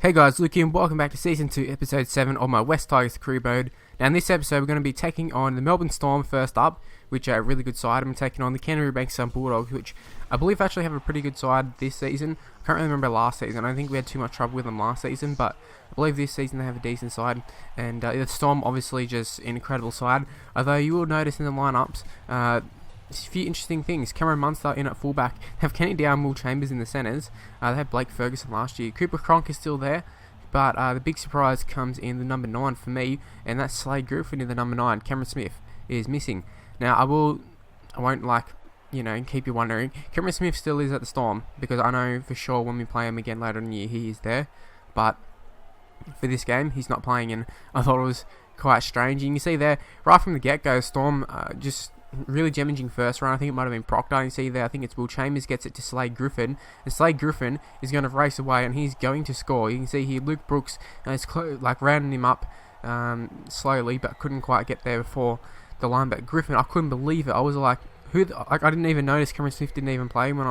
Hey guys, Luke here and welcome back to Season 2, Episode 7 of my West Tigers career mode. Now in this episode we're going to be taking on the Melbourne Storm first up, which are a really good side. I'm taking on the Canterbury-Bankstown Bulldogs, which I believe actually have a pretty good side this season. I can't really remember last season. I don't think we had too much trouble with them last season, but I believe this season they have a decent side. And the Storm obviously just an incredible side, although you will notice in the lineups, a few interesting things. Cameron Munster in at fullback, have Kenny Dow and Will Chambers in the centres. They had Blake Ferguson last year. Cooper Cronk is still there, but the big surprise comes in the number 9 for me, and that's Slade Griffin in the number 9. Cameron Smith is missing. Now I won't keep you wondering. Cameron Smith still is at the Storm, because I know for sure when we play him again later in the year he is there, but for this game he's not playing, and I thought it was quite strange. You can see there right from the get-go, Storm just really damaging first run. I think it might have been Proctor. You see there, I think it's Will Chambers gets it to Slade Griffin, and Slade Griffin is going to race away and he's going to score. You can see here Luke Brooks is rounding him up slowly, but couldn't quite get there before the line. But Griffin, I couldn't believe it. I was like, I didn't even notice Cameron Smith didn't even play when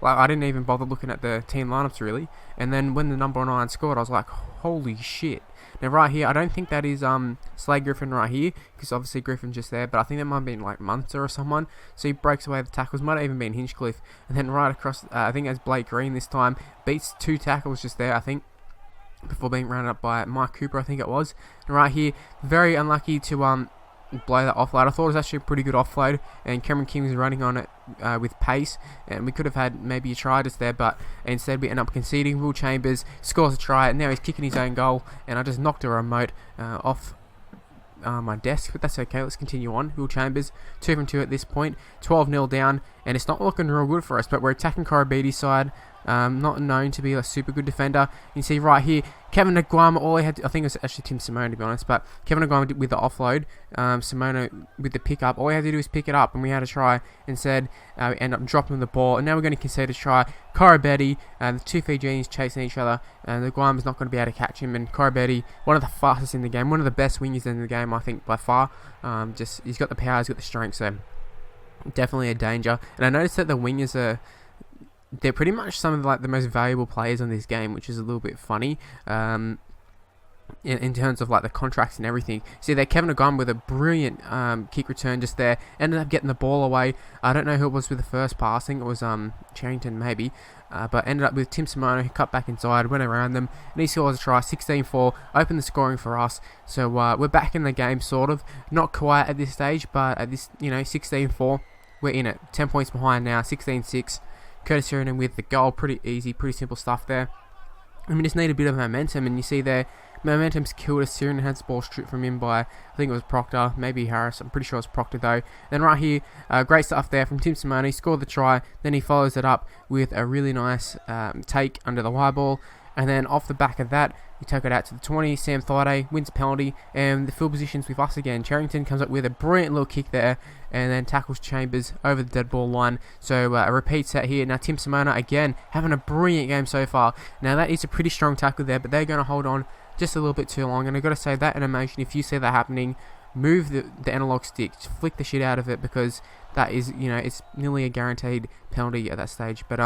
I didn't even bother looking at the team lineups really. And then when the number 9 scored, I was like, holy shit. Now right here, I don't think that is Slade Griffin right here, because obviously Griffin's just there, but I think that might have been like Munster or someone. So he breaks away the tackles, might have even been Hinchcliffe, and then right across, I think that's Blake Green this time, beats 2 tackles just there, I think, before being rounded up by Mike Cooper, I think it was. And right here, very unlucky to blow that offload. I thought it was actually a pretty good offload, and Cameron King was running on it with pace, and we could have had maybe a try just there, but instead we end up conceding. Will Chambers scores a try, and now he's kicking his own goal, and I just knocked a remote off my desk, but that's okay. Let's continue on. Will Chambers 2 from 2 at this point, 12-0 down, and it's not looking real good for us, but we're attacking Corabiti's side. Not known to be a super good defender. You can see right here, Kevin Aguama, all he had to, I think it was actually Tim Simone to be honest, but Kevin Aguama with the offload, Simone with the pickup. All he had to do was pick it up, and we had a try. Instead, we end up dropping the ball, and now we're going to concede a try. Corabiti, the 2 Fijians chasing each other, and Aguama's not going to be able to catch him, and Corabiti, one of the fastest in the game, one of the best wingers in the game, I think, by far. He's got the power, he's got the strength, so definitely a danger. And I noticed that the wingers they're pretty much some of the most valuable players on this game, which is a little bit funny in terms of the contracts and everything. See there, Kevin Aguama with a brilliant kick return just there, ended up getting the ball away. I don't know who it was with the first pass. I think it was Charrington maybe, but ended up with Tim Simone, who cut back inside, went around them, and he scores a try. 16-4, opened the scoring for us. So we're back in the game, sort of, not quite at this stage, but at this 16-4, we're in it. 10 points behind now, 16-6. Curtis Sheridan with the goal. Pretty easy, pretty simple stuff there. And we just need a bit of momentum, and you see there, momentum's killed us. Sheridan has the ball stripped from him by, I think it was Proctor, maybe Harris, I'm pretty sure it's Proctor though. Then right here, great stuff there from Tim Simone. He scored the try, then he follows it up with a really nice take under the high ball. And then off the back of that, we take it out to the 20. Sam Thaiday wins penalty, and the field position's with us again. Charrington comes up with a brilliant little kick there, and then tackles Chambers over the dead ball line. So a repeat set here. Now Tim Simona again having a brilliant game so far. Now that is a pretty strong tackle there, but they're going to hold on just a little bit too long. And I've got to say, that animation, if you see that happening, move the analog stick, just flick the shit out of it, because that is, it's nearly a guaranteed penalty at that stage. But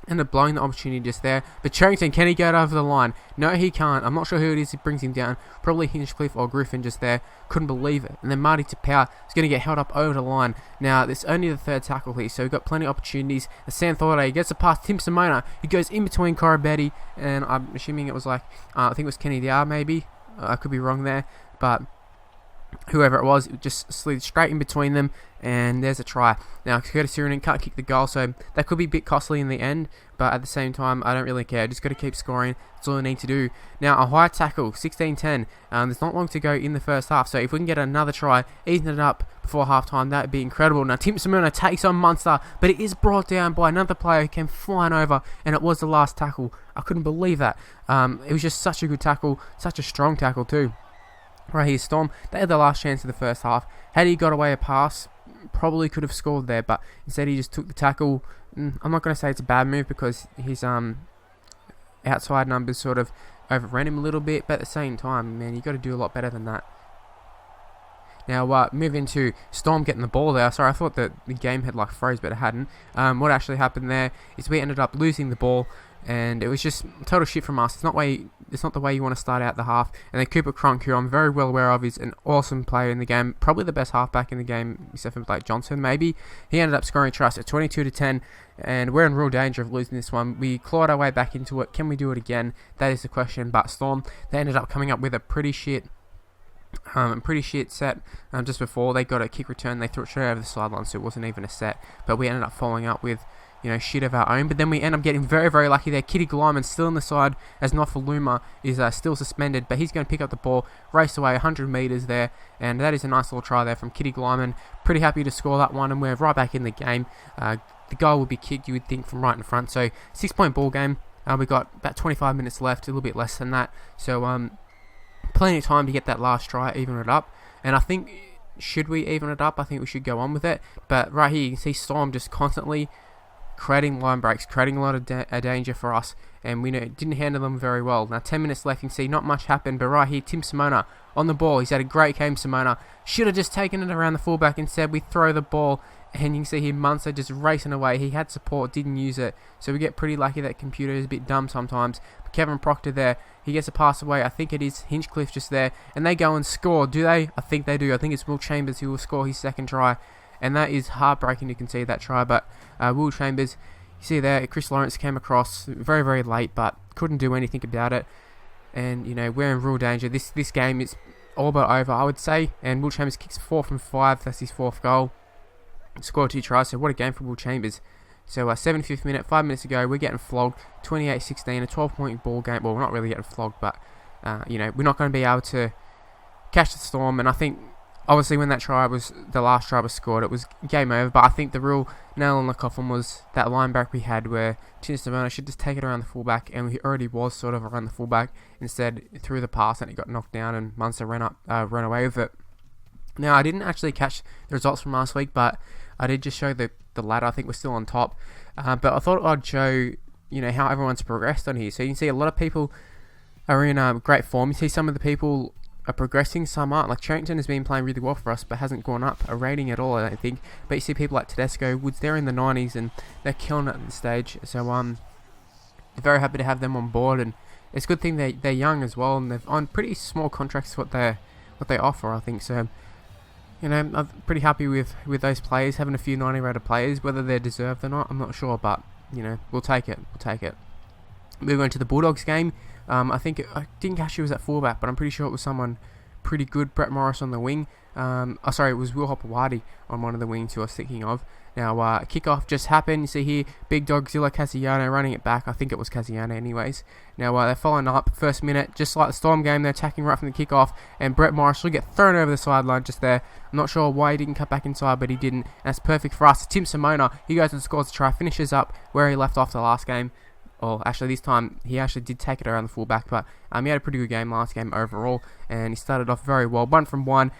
ended up blowing the opportunity just there. But Charrington, can he get over the line? No, he can't. I'm not sure who it is that brings him down. Probably Hinchcliffe or Griffin just there. Couldn't believe it. And then Marty Tapau is going to get held up over the line. Now, this is only the 3rd tackle here, so we've got plenty of opportunities. Sam Thaiday gets a pass. Tim Simona, he goes in between Corabiti, and I'm assuming it was I think it was Kenny Dow maybe. I could be wrong there, but whoever it was, it just slid straight in between them, and there's a try. Now, Curtis Sheridan can't kick the goal, so that could be a bit costly in the end, but at the same time, I don't really care. Just got to keep scoring. That's all I need to do. Now, a high tackle, 16-10. There's not long to go in the first half, so if we can get another try, even it up before halftime, that would be incredible. Now, Tim Simona takes on Munster, but it is brought down by another player who came flying over, and it was the last tackle. I couldn't believe that. It was just such a good tackle, such a strong tackle too. Right here, Storm, they had the last chance of the first half. Had he got away a pass, probably could have scored there, but instead he just took the tackle. I'm not going to say it's a bad move, because his outside numbers sort of overran him a little bit, but at the same time, man, you got to do a lot better than that. Now, move into Storm getting the ball there. Sorry, I thought that the game had froze, but it hadn't. What actually happened there is we ended up losing the ball, and it was just total shit from us. It's not the way you want to start out the half. And then Cooper Cronk, who I'm very well aware of, is an awesome player in the game, probably the best halfback in the game, except for Blake Johnson, maybe. He ended up scoring tries at 22-10, and we're in real danger of losing this one. We clawed our way back into it. Can we do it again? That is the question. But Storm, they ended up coming up with a pretty shit set just before. They got a kick return. They threw it straight over the sideline, so it wasn't even a set. But we ended up following up with shit of our own. But then we end up getting very, very lucky there. Kitty Glyman's still in the side as Nofaluma is still suspended, but he's going to pick up the ball, race away 100 metres there, and that is a nice little try there from Kitty Glyman. Pretty happy to score that one, and we're right back in the game. The goal will be kicked, you would think, from right in front. So 6-point ball game. We got about 25 minutes left, a little bit less than that. So plenty of time to get that last try, even it up. And I think, should we even it up? I think we should go on with it. But right here, you can see Storm just constantly creating line breaks, creating a lot of danger for us, and we didn't handle them very well. Now 10 minutes left, you can see not much happened, but right here, Tim Simona on the ball. He's had a great game, Simona. Should have just taken it around the fullback. Instead, we throw the ball, and you can see here Munster just racing away. He had support, didn't use it, so we get pretty lucky. That computer is a bit dumb sometimes. But Kevin Proctor there, he gets a pass away. I think it is Hinchcliffe just there, and they go and score. Do they? I think they do. I think it's Will Chambers who will score his second try. And that is heartbreaking to concede that try. But Will Chambers, you see there, Chris Lawrence came across very, very late, but couldn't do anything about it. And, we're in real danger. This game is all but over, I would say. And Will Chambers kicks 4 from 5. That's his 4th goal. Scored 2 tries, so what a game for Will Chambers. So 75th minute, 5 minutes ago, we're getting flogged. 28-16, a 12-point ball game. Well, we're not really getting flogged, but, we're not going to be able to catch the Storm. And I think, obviously, when the last try was scored, it was game over. But I think the real nail on the coffin was that line back we had where Tim Simona should just take it around the fullback, and he already was sort of around the fullback. Instead, threw the pass and it got knocked down, and Munster ran away with it. Now, I didn't actually catch the results from last week, but I did just show the ladder. I think we're still on top. But I thought I'd show how everyone's progressed on here. So you can see a lot of people are in great form. You see some of the people are progressing, some aren't. Like Charrington has been playing really well for us, but hasn't gone up a rating at all, I don't think. But you see people like Tedesco, Woods, they're in the 90s, and they're killing it at this stage. So very happy to have them on board, and it's a good thing they're young as well, and they're on pretty small contracts what they offer, I think. So I'm pretty happy with those players, having a few 90 rated players. Whether they're deserved or not, I'm not sure, but we'll take it. Moving on to the Bulldogs game. I think I didn't catch who was at fullback, but I'm pretty sure it was someone pretty good. Brett Morris on the wing. It was Will Hopewadi on one of the wings who I was thinking of. Now, kickoff just happened. You see here, big dog Zilla Casiano running it back. I think it was Casiano anyways. Now, they're following up. First minute, just like the Storm game, they're attacking right from the kickoff. And Brett Morris will get thrown over the sideline just there. I'm not sure why he didn't cut back inside, but he didn't. And that's perfect for us. Tim Simona, he goes and scores a try, finishes up where he left off the last game. Well, actually, this time he actually did take it around the fullback, but he had a pretty good game last game overall, and he started off very well. 1 from 1.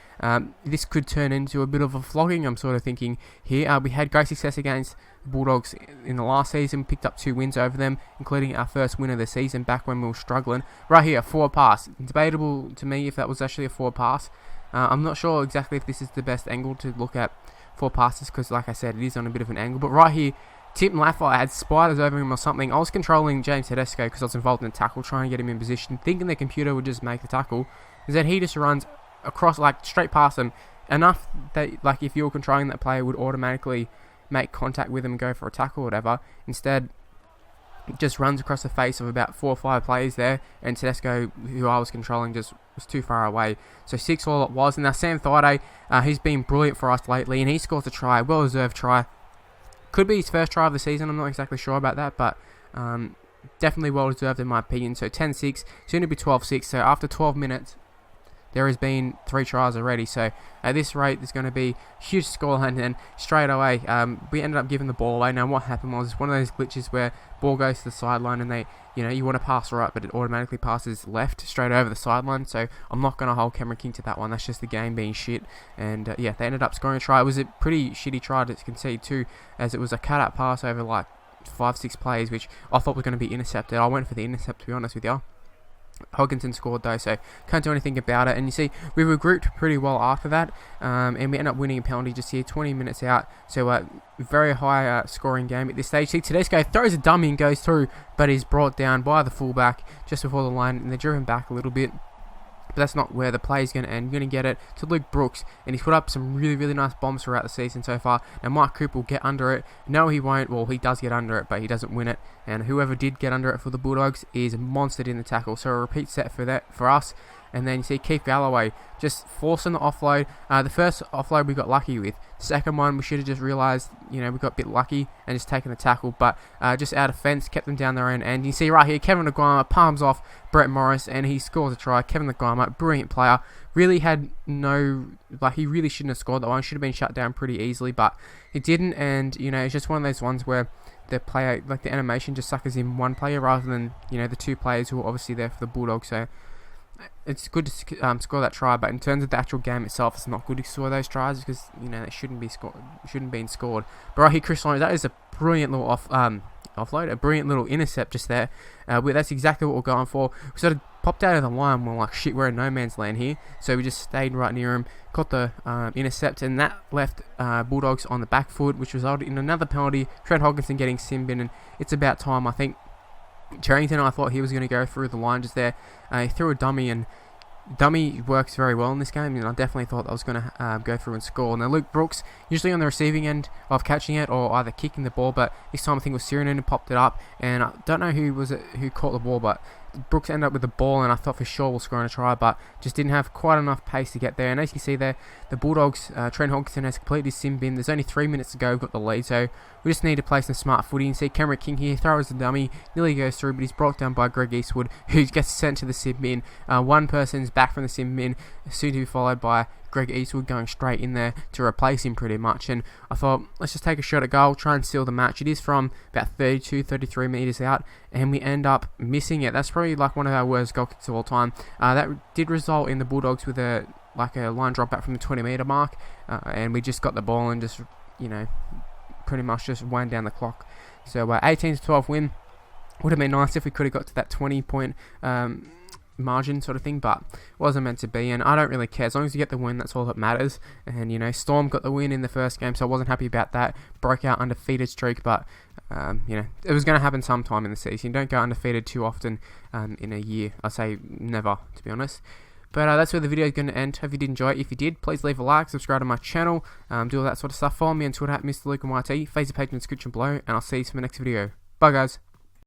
This could turn into a bit of a flogging, I'm sort of thinking here. We had great success against the Bulldogs in the last season, picked up 2 wins over them, including our first win of the season back when we were struggling. Right here, 4 pass. Debatable to me if that was actually a 4 pass. I'm not sure exactly if this is the best angle to look at 4 passes, because like I said, it is on a bit of an angle. But right here, Tim Laffey had spiders over him or something. I was controlling James Tedesco because I was involved in a tackle, trying to get him in position, thinking the computer would just make the tackle. Instead, he just runs across, straight past him, enough that, if you were controlling that player, would automatically make contact with him and go for a tackle or whatever. Instead, it just runs across the face of about 4 or 5 players there, and Tedesco, who I was controlling, just was too far away. So 6 all it was. And now Sam Thaiday, he's been brilliant for us lately, and he scores a try, well-deserved try. Could be his first try of the season, I'm not exactly sure about that, but definitely well-deserved in my opinion. So 10-6, soon to be 12-6, so after 12 minutes, there has been 3 tries already. So at this rate, there's going to be huge scoreline, and straight away, we ended up giving the ball away. Now what happened was one of those glitches where ball goes to the sideline, and they, you want to pass right, but it automatically passes left straight over the sideline. So I'm not going to hold Cameron King to that one. That's just the game being shit. And they ended up scoring a try. It was a pretty shitty try to concede too, as it was a cut-out pass over 5-6 plays, which I thought was going to be intercepted. I went for the intercept, to be honest with you. Hodgkinson scored though, so can't do anything about it. And you see, we regrouped pretty well after that, and we ended up winning a penalty just here, 20 minutes out. So very high scoring game at this stage. See, Tedesco throws a dummy and goes through, but he's brought down by the fullback just before the line, and they're driven back a little bit. But that's not where the play is going to end. You're going to get it to Luke Brooks, and he's put up some really, really nice bombs throughout the season so far. Now, Mike Cooper will get under it. No, he won't. Well, he does get under it, but he doesn't win it. And whoever did get under it for the Bulldogs is monstered in the tackle. So a repeat set for us. And then you see Keith Galloway just forcing the offload. The first offload we got lucky with. Second one, we should have just realised, we got a bit lucky and just taken the tackle. But just out of fence, kept them down their own end. You see right here, Kevin Naguama palms off Brett Morris and he scores a try. Kevin Naguama, brilliant player. Really had he really shouldn't have scored that one. Should have been shut down pretty easily, but he didn't. And, it's just one of those ones where the player, the animation just suckers in one player rather than, the two players who are obviously there for the Bulldogs. So it's good to score that try, but in terms of the actual game itself, it's not good to score those tries because they shouldn't be scored. But right here, Chris Lyon, that is a brilliant little offload, a brilliant little intercept just there. That's exactly what we're going for. We sort of popped out of the line. We're like, shit, we're in no man's land here. So we just stayed right near him, caught the intercept, and that left Bulldogs on the back foot, which resulted in another penalty. Trent Hodgkinson getting sin bin, and it's about time, I think. Charrington, I thought he was going to go through the line just there. He threw a dummy, and dummy works very well in this game, and I definitely thought I was going to go through and score. Now Luke Brooks, usually on the receiving end of catching it or either kicking the ball, but this time I think it was Sirenen who popped it up, and I don't know who caught the ball, but Brooks ended up with the ball, and I thought for sure we'll score on a try, but just didn't have quite enough pace to get there. And as you can see there, the Bulldogs, Trent Hodgkinson has completed his sin bin. There's only 3 minutes to go, we've got the lead, so we just need to play some smart footy. And see Cameron King here, throws the dummy, nearly goes through, but he's brought down by Greg Eastwood, who gets sent to the sin bin. One person's back from the sin bin, soon to be followed by Greg Eastwood going straight in there to replace him pretty much. And I thought, let's just take a shot at goal, try and seal the match. It is from about 32-33 metres out, and we end up missing it. That's probably like one of our worst goal kicks of all time. That did result in the Bulldogs with a line drop back from the 20-metre mark, and we just got the ball and just, pretty much just wound down the clock. So 18-12 win. Would have been nice if we could have got to that 20-point margin sort of thing, but wasn't meant to be, and I don't really care as long as you get the win. That's all that matters. And Storm got the win in the first game, so I wasn't happy about that. Broke out undefeated streak, but it was going to happen sometime in the season. You don't go undefeated too often in a year. I say never, to be honest. But that's where the video is going to end. Hope you did enjoy it. If you did, please leave a like, subscribe to my channel, do all that sort of stuff. Follow me on Twitter at Mr. Luke YT, Facebook page in the description below, and I'll see you in the next video. Bye guys.